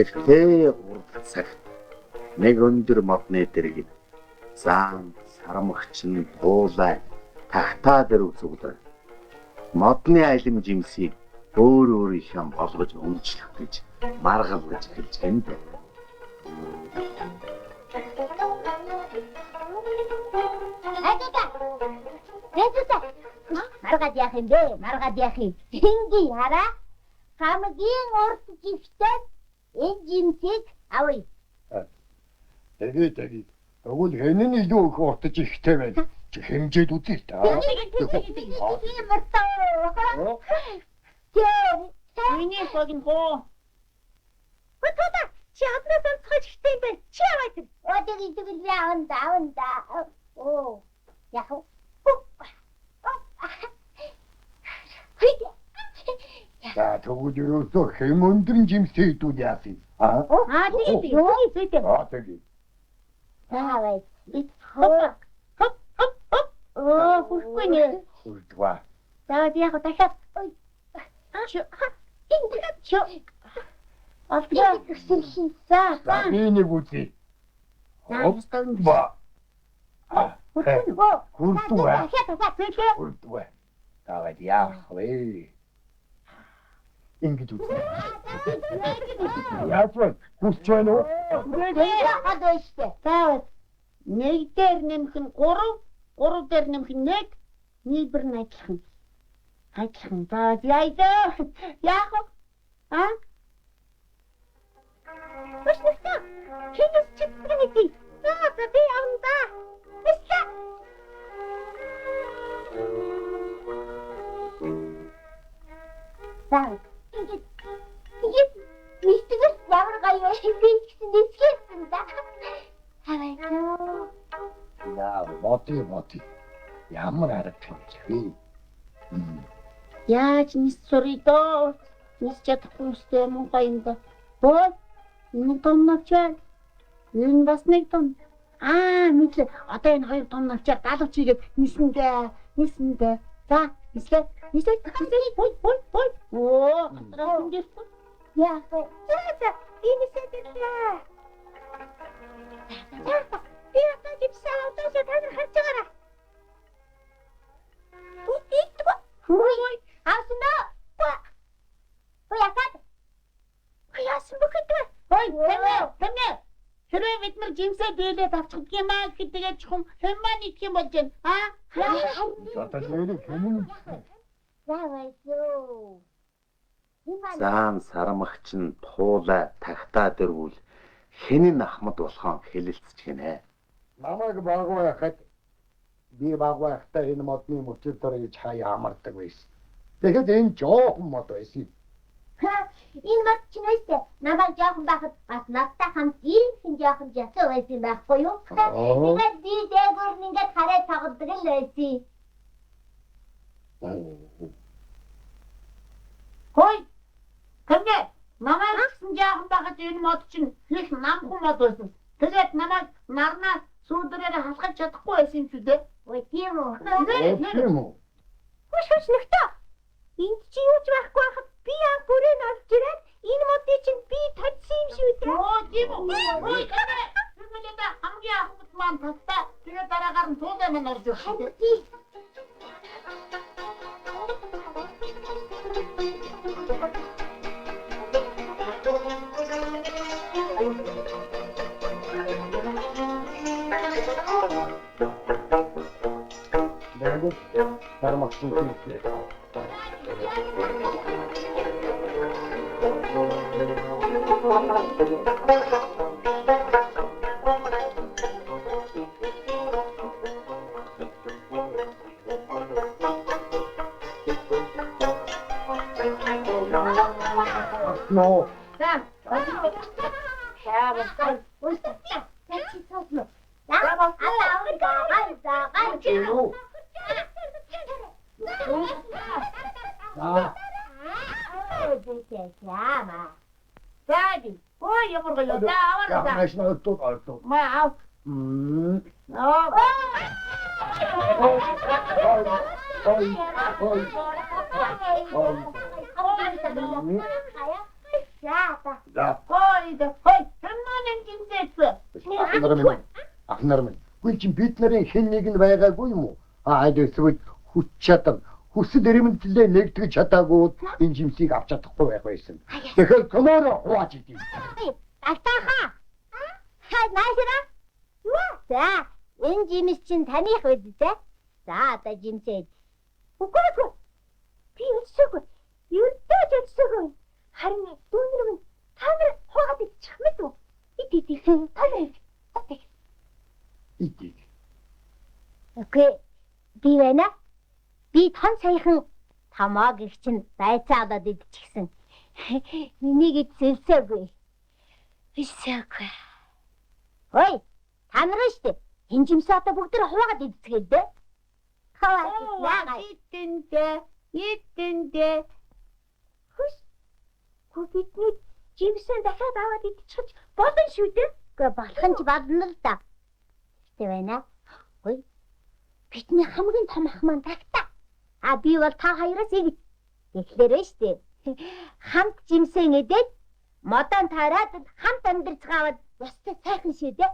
Эртээ урд цагт нэг өндөр модны дэргэд зам сарамгч нь туулай тагтаа дээр үзүүлээ. Модны алим жимсийг өөр өөрийнхөө болгож өмчлөх гэж маргалж эхэлж гэнэ. Маргад яах юм бэ? Маргад яах юм? Хинги хараа. Хамгийн урд жигтэй энэ жимсийг авъя. Тэгээд тэгвэл хэн нь илүү их уртж ихтэй байна? Чи хэмжээд үзье та. Миний согин хоо. Өтөдө чи адраас онцгой ихтэй юм байна. Чи аваад. Өдөр итгэл яавна. Оо. Яах вэ? За тэгвэл ерөөсөө хэм өндрөн жимсээ идүүл яах юм? Тэгээд. Тэгээд. Аваад. Хоп. Хүсгүй нэ. Хүрдва. За яг дахиад. Алгаа гэсэн за. Би нэг үзье. Ба. Хүрдва. Хүрдва. Таваад яах вэ? Ингэж үзье. Яах вэ? Хүсч байна уу? Яагаад вэ? За. Нэг дээр нэмэх нь 3, 3 дээр нэмэх нь 1, нийлбэр нь адилхан. За яйдаа. Яах вэ? Башнаа. Хинэс чипрэнэти. За би авна. Бисла. За. Мистер ямар гайваа би гэсэн нэсгэсэн да. Хаваа. Яа, моти. Ямар аргач вэ? Яаж нис суридоо? Нис чадахгүй сте муухай юм да. Боо. Энэ том навчаа. Энэ бас нэг том. Мэдлээ. Одоо энэ хоёр том навчаа галууч игээд ниснэ. За, нислээ. Бой. Оо, хатраа ингэж. Яах вэ? За, энэ сэтэрлээ. Би одоо гипсаа удаа танаар харж байгаарай. Ой, асна. Яасан бөхөдөө. Хэмнэ. Хэрвээ бид нар жимсээ дийлээд авчихдаг юм аа гэхэд тэгээд чухам хэммаа нийтх юм болж байна. Одоо нэрийг хэмнэ. Заавал. Зам сарамгч нь туулай тагтаа дээр үл хэнийн ахмад болохон хэлэлцэж гинэ. Намайг багвахад би багвахтаа энэ модны мөчөд дөрөж хаяа амардаг байсан. Тэгэхэд энэ жоохон мод байсан. Энэ мод ч нэстэ намайг жоохон байхад бас надтай хамт ийм жоохон жасаа байсан байхгүй юу? Тэгээд би дээгүүр ингээд хараа тоглодог л байсан. Хой. Кэмнэ намайг гэсэн жоохон байхад энэ мод чинь их намхан мод байсан. Тэгээд намайг нарнаа сүүдрээр халахж чадахгүй байсан юм шүү дээ. Ой тийм үү. Тийм үү. Хөш нэгтээ. Энд чи юу ч байхгүй хахад би бүрээ олж ирээд энэ модыг чинь би татсан юм шүү дээ. Оо тийм үү. Ой кэмнэ. Хүмүүлээ хамгийн ахмад маань татсан. Тэгээд дараагаар нь туулаа мань орж ирсэн. Сарамгч нь. No. Да. Daddy, ой, я моргаю. Да, Я аварда. начну тут. Ма, ау. Мм. Оо. Ахнаар минь. Гүн чи бид нарын хэн нэг нь байгаагүй юм уу? Эсвэл хүч чадав. Хүсэл эрмэлзлээ нэгтгэж чадаагүй энэ жимсийг авч чадахгүй байх байсан. Тэгэхээр коморо хувааж идэв. Алтааха. Наашра. За, энэ жимс чинь таних байд те. За, одоо жимсээ. Үгүй. Би өсөөгөө. Юутай өсөөгөө. Харин дүүнэр минь та нар хаагаад ичих мэт үү? Идий. Та нар. Идий. Окей. Би байна. Би тон саяхан тамаа гэх чинь байцаагаад идчихсэн. Миний эцэлсээгүй. Бисээгүй. Ой, та нар штэ. Энэ жимсээ одоо бүгд тэр хуваагаад идцгээд дээ. Хаваа. Идэндээ. Хүс. Бидний жимсээ дахиад аваад идчих болно шүү дээ. Гэхдээ болох нь ч болно л да. Тэ байна. Ой. Бидний хамгийн том ах маань тагтаа. Би бол та хоёроос ийг. Тэгэхээр штэ. Хамт жимсээ идээд модон тараад хамт амьдрцгаагаад ястай сайхан шүү дээ.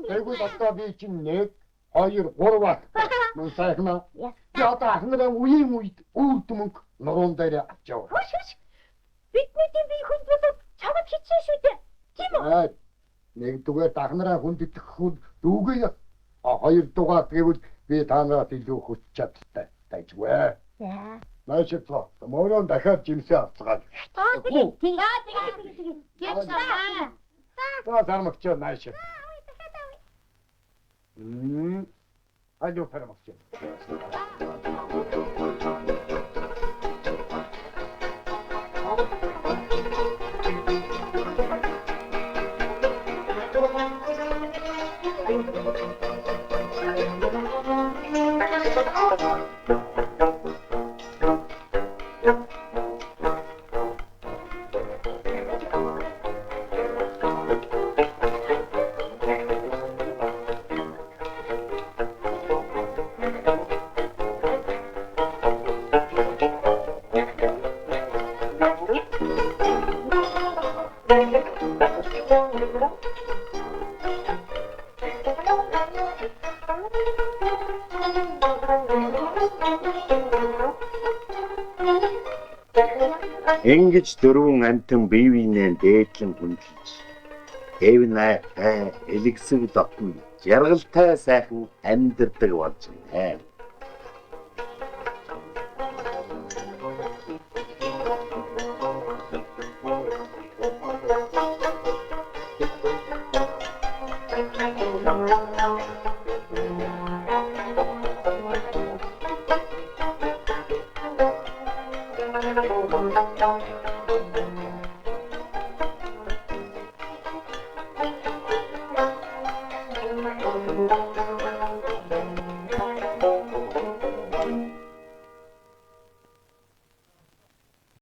Тэгвэл одоо би чинь 1 2 3 бат. Мөн сайхна. Би одоо ахнараа үеийн үед өвд мөнгө нуруунд дээр авч яваа. Хөш. Бидний би хүнд чамд хийчихсэн шүү дээ. Тийм үү? Нэгдүгээр ахнараа хүндэтгэх хүн дүүгээ хоёрдугаар тэгвэл би танараас илүү хүч чадтай тайжгүй. За. Наашитлаа. Мөрөн дахиад жимсээ авцгаад. Тэгээ. За зармагч наашид. Алё фармагч. Ингэж дөрвөн амтан бие биенээ дээдлэн хүндэлж эвнэ элэгсэг дотно жаргалтай сайхан амьдардаг болж байна.